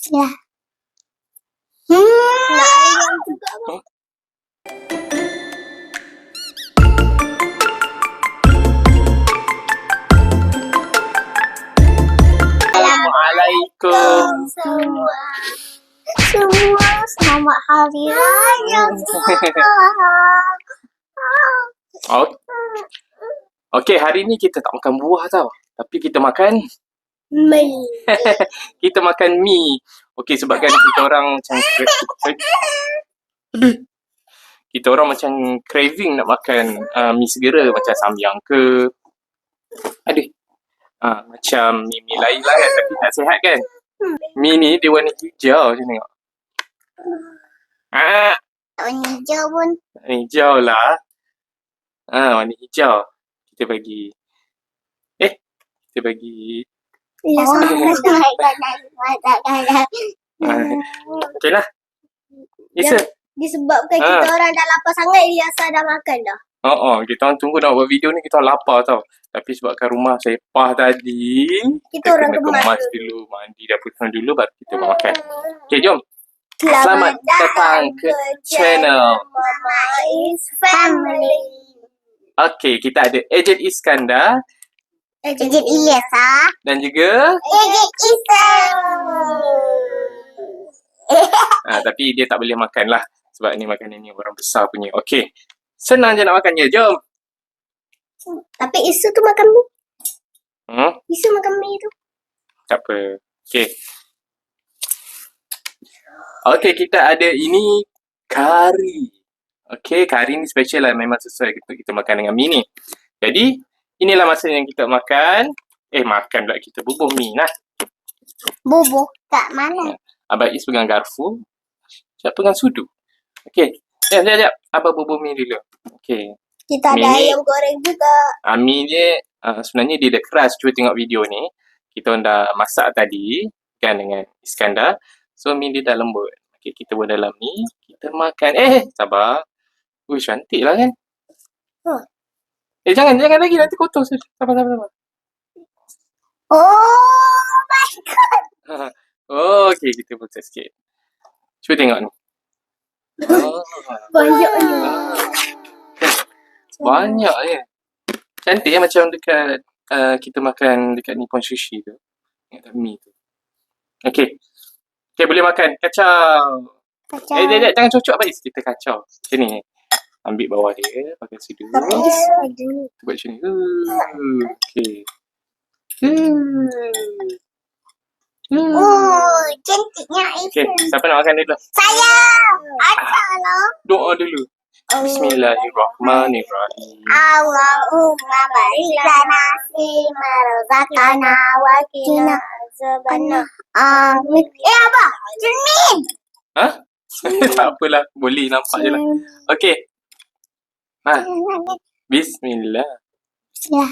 Ya. Nak ayam juga bang. Assalamualaikum Semua selamat hari raya semua. Okey, hari ni kita tak makan buah tau. Tapi kita makan Mie. kita makan mi. Okey, sebabkan kita orang macam kita orang macam craving nak makan mi segera macam samyang ke. Aduh. Macam mi lain lah kan, tapi tak sihat kan. Mi ni dia warna hijau, macam tengok. Warna hijau pun. Hijau lah. Warna hijau. Kita bagi okey lah. Isa. Disebabkan kita orang dah lapar sangat, dia asal dah makan dah. Kita orang tunggu nak buat video ni, kita orang lapar tau. Tapi sebabkan rumah sepah tadi, Kita orang kemas dulu, mandi dah putih dulu baru kita makan. Okey, jom. Selamat datang ke channel Mama is Family. Okey, kita ada Ejen Iskandar Ejen Ilyasa dan juga Ejen Isam. tapi dia tak boleh makan lah. Sebab ni makanan ni orang besar punya. Okey, senang je nak makannya. Jom. Tapi Isu tu makan mie. Isu makan mie tu. Tak apa. Okey, kita ada ini kari. Okey, kari ni special lah. Memang sesuai kita makan dengan mi ni. Jadi, inilah masa yang kita makan. Makan pula kita bubuh mi lah. Bubuh kat mana? Abang Is pegang garfu. Siap pegang sudu. Okey. Sekejap. Abang bubuh mi dulu. Okey. Kita ada ayam goreng juga. Mi ni sebenarnya dia dah keras. Cuba tengok video ni. Kita orang dah masak tadi. Kan dengan Iskandar. So, mi dia dah lembut. Okey, kita buat dalam ni. Kita makan. Sabar. Cantik lah kan? Jangan lagi. Nanti kotor. Sabar. Oh my god. Okey, kita buka sikit. Cuba tengok ni. Banyaknya. Banyak je. Cantik ya, macam dekat kita makan dekat Nippon Sushi tu. Dekat mi tu. Okey, boleh makan. Kacau. Jangan cocok Abang. Kita kacau. Macam ni. Ambil bawah dia. Pakai sudu. Buat macam ni. Okey. Cantiknya Isu. Okey, siapa nak makan dulu? Saya. Asallah. Doa dulu. Bismillahirrahmanirrahim. Allahumma barik lana fima razaqtana wa qina azabannar. Amin. Abang, cermin. Tak apalah, boleh nampak je lah. Okey. Bismillah. Ya.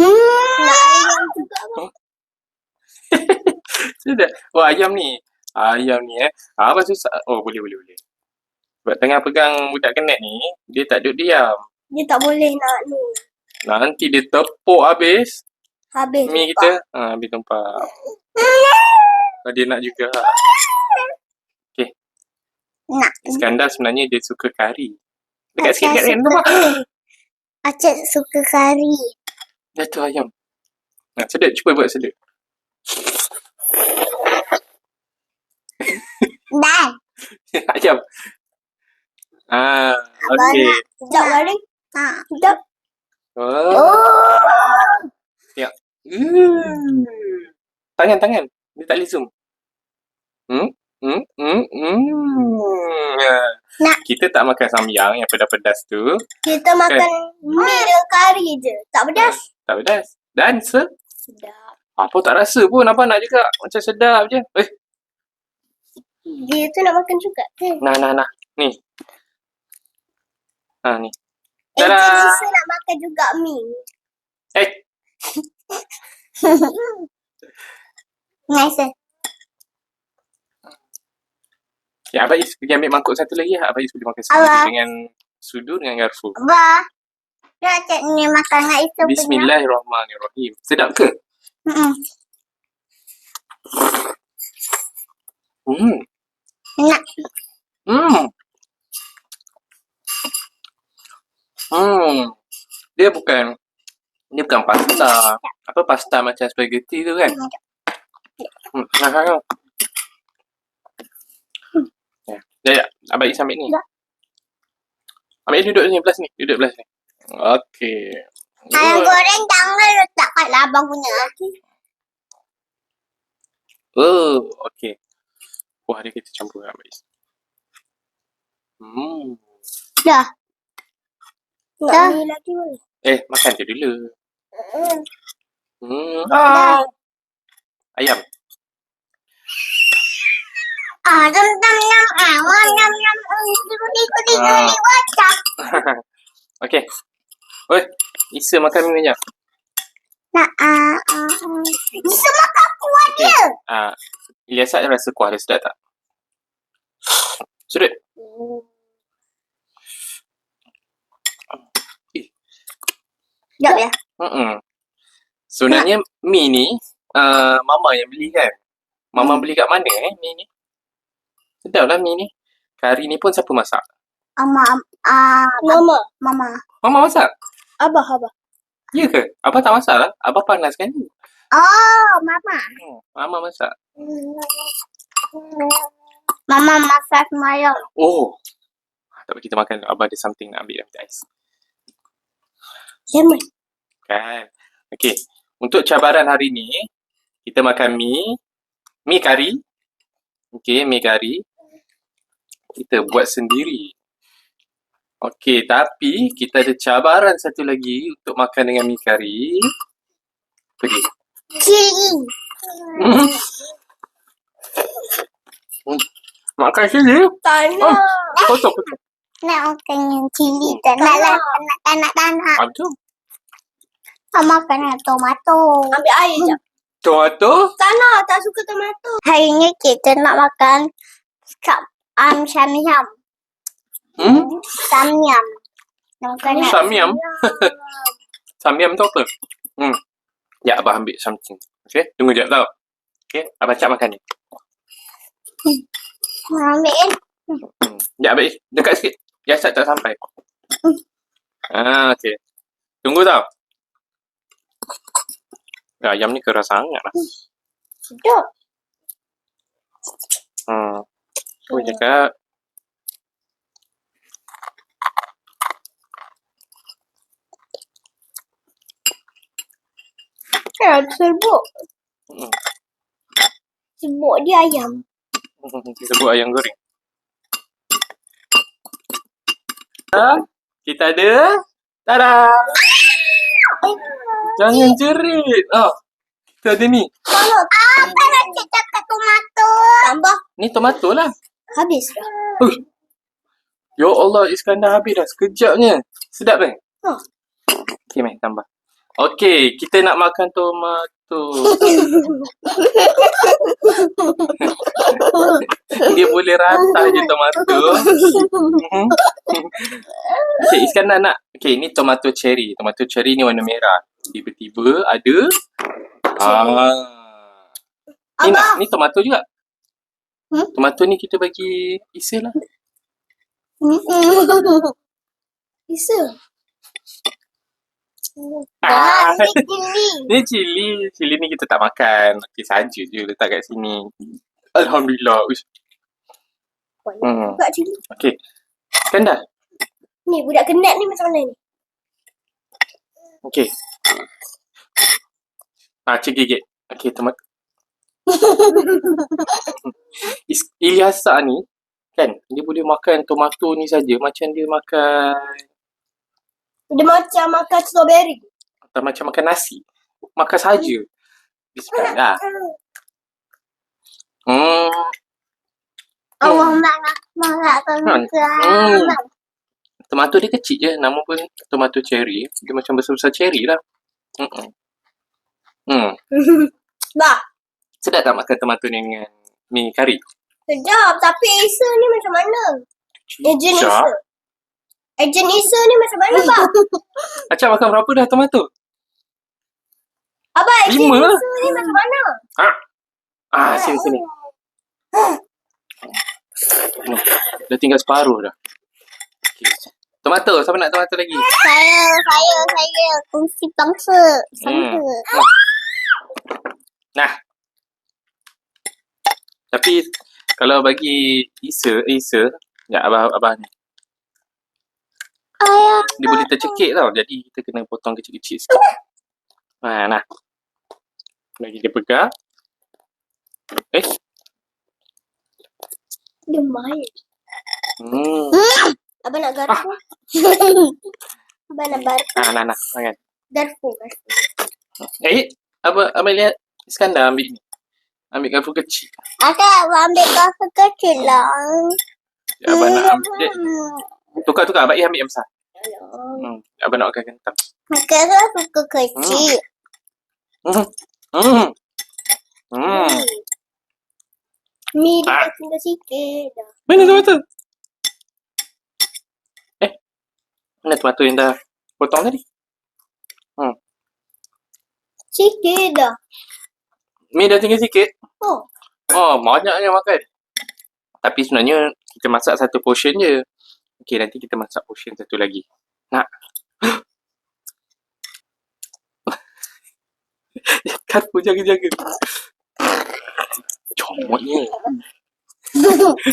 Ayam juga bang. Sudah. Ayam ni. Abang susah. Boleh. Sebab tengah pegang budak kenet ni, dia tak duduk diam. Dia tak boleh nak ni. Nanti dia tepuk habis. Habis Mi kita. Habis tumpah. Dia nak juga. Okey. Nak. Iskandar sebenarnya dia suka kari. Dekat sikit kan. Acik suka kari. Jatuh ayam. Sedap. Cuba buat sedap. Dan. Ayam. Okey. Sekejap garing. Sekejap. Tengok. Tangan. Dia tak boleh zoom. Kita tak makan samyang yang pedas-pedas tu. Kita makan mie dengan kari je. Tak pedas. Tak pedas. Dan Sedap. apa tak rasa pun. Abang nak juga. Macam sedap je. Dia tu nak makan juga kan? Nah. Ni. Ni. Ejen Isa nak makan juga mie. Nice. Ya, Abang Is pergi ambil mangkuk satu lagi. Abang Is boleh makan sendiri dengan sudu dengan garfu. Abah. Dia cak ni makan dengan Isa punya. Bismillahirrahmanirrahim. Sedap ke? Enak. Dia bukan pasta. Apa pasta macam spaghetti tu kan? Ya, abang Is ambil ni. Ya. Ambil duduk sini, belah sini. Duduk belah sini. Okey. Ayam goreng jangan letak kat abang punya. Oh, okey. Wah, dia kita campur abang Is. Dah. Dah. Ni lagi boleh. Makan je dulu. Dah. Ayam. Nam nam nam awan nam nam kudi wacak. Okey. Oi, Isa makan mi banyak. Nak Isa makan kuah dia. Ilyasat rasa kuah dia sedap tak? Sedap. Sedap ya? Sebenarnya mi ni mama yang beli kan? Mama beli kat mana mi ni? Sedap lah mi ni. Kari ni pun siapa masak? Mama. Mama masak? Abah. Ya ke? Abah tak masak lah. Abah panas kan? Oh, Mama. Mama masak. Mama masak semalam. Oh. Tak apa, kita makan. Abah ada something nak ambil dalam ais. Lemon. Kan? Okey. Untuk cabaran hari ni, kita makan mi kari. Okey, mi kari. Kita buat sendiri. Okey, tapi kita ada cabaran satu lagi untuk makan dengan mi kari. Pergi. Cili. Makan cili? Tak nak. Potong. Nak makan yang cili. Tak nak lah. Tak nak. Aduh. Makan yang tomato. Ambil air je. Tomato? Tak nak. Tak suka tomato. Hari ni kita nak makan samyam. Samyam. Samyam? Samyam tu apa? Ya, Abah ambil something. Okay, tunggu sekejap tau. Okay, Abah cak makan ni. Ambil. Ya, Abah dekat sikit. Ya, tak sampai. Okay. Tunggu tau. Ayam ni keras sangat lah. Sedap. Aku cakap. Serbuk. Serbuk dia ayam. Serbuk ayam goreng. Kita ada. Tada! Jangan jerit. Kita ada ni. Apa nak cakap tomato? Tambah. Ni tomato lah. Habis dah. Ya Allah, Iskandar habis dah sekejapnya. Sedap kan? Okay, Mek, tambah. Okay, kita nak makan tomato. Dia boleh rata je tomato. Okay, Iskandar nak. Okay, ni tomato cherry. Tomato cherry ni warna merah. Tiba-tiba ada. Ni tomato juga. Tomato ni kita bagi Isa lah. Isa? Ni cili. Cili ni kita tak makan. Okay, saja je letak kat sini. Alhamdulillah. Buat cili. Okay. Iskandar. Ni budak kenat ni macam mana ni? Okay. Cik gigit. Okay, tomato. Ilyasa ni kan, dia boleh makan tomato ni saja macam dia makan. Dia macam makan strawberry. Atau macam makan nasi. Makan saja. Bismillah. Allah makan. Tomato dia kecil je. Nama pun tomato cherry. Dia macam besar-besar cherry lah. Bah. Sedap tak makan tomato ni dengan mi kari? Sedap. Tapi Isa ni macam mana? Ejen Isa ni macam mana, Pak? Acap makan berapa dah tomato? Abang, Ejen 5 Isa ni macam mana? Sini. Dah tinggal separuh dah. Okay. Tomato. Siapa nak tomato lagi? Saya. Kongsi bangsa. Sangka. Nah. Tapi kalau bagi Isa, ya abah ni. Ayah. Dia boleh tercekik tau. Jadi kita kena potong kecil-kecil sikit. Nah. Lagi dia pegang. Dia main. Abang nak garpu. Abang nak garpu. Nah. Makan. Garpu. Abang lihat Iskandar ambil ni. Ambil garpu kecil. Abang ambil garpu kecil lah. Abang nak ambil. Tukar. Abang ambil yang besar. Abang nak makan kentang. Makan garpu kecil. Ni dia tinggal sikit dah. Mana tomato? Mana tomato yang dah potong tadi? Sikit dah. Mi dah tinggal sikit? Oh, Banyaknya makan. Tapi sebenarnya kita masak satu portion je. Okey, nanti kita masak portion satu lagi. Nak? Garpu jaga-jaga. Comotnya.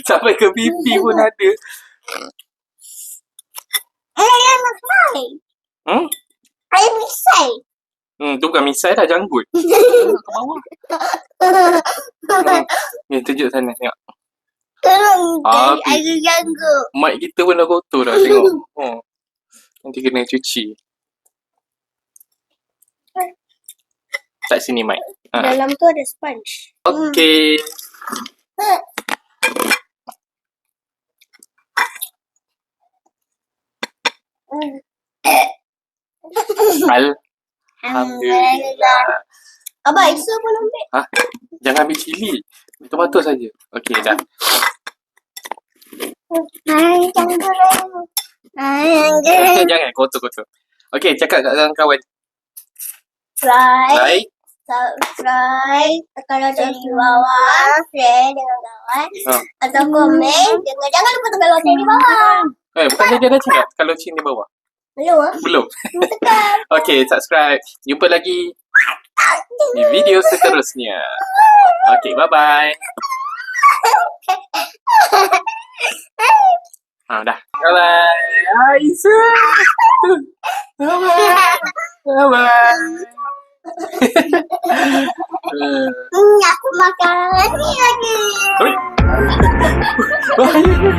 Sampai ke pipi pun ada. ayah nak fry. Ayah misai. Tu bukan misai dah, janggut. Ke bawah. Ni tunjuk sana, tengok. Tolong ayah jaga. Mic kita pun dah kotor dah, tengok. Nanti kena cuci. Kat sini mic. Dalam tu ada sponge. Okey. Alhamdulillah. Abang, Isa pun ambil. Jangan ambil cili. Tomato saja. Okey, dah. Jangan, kotor. Okey, cakap kat kawan-kawan. Like, subscribe, tekan lonceng di bawah, share dengan kawan, atau komen. Jangan lupa tekan lonceng di bawah. bukan dia dah cakap kalau lonceng di bawah. Belum. Tekan. Okey, subscribe. Jumpa lagi di video seterusnya. Okey, bye-bye. Dah. Bye-bye. Hai, Isa. Bye-bye. Aku makan ni lagi. Bahaya.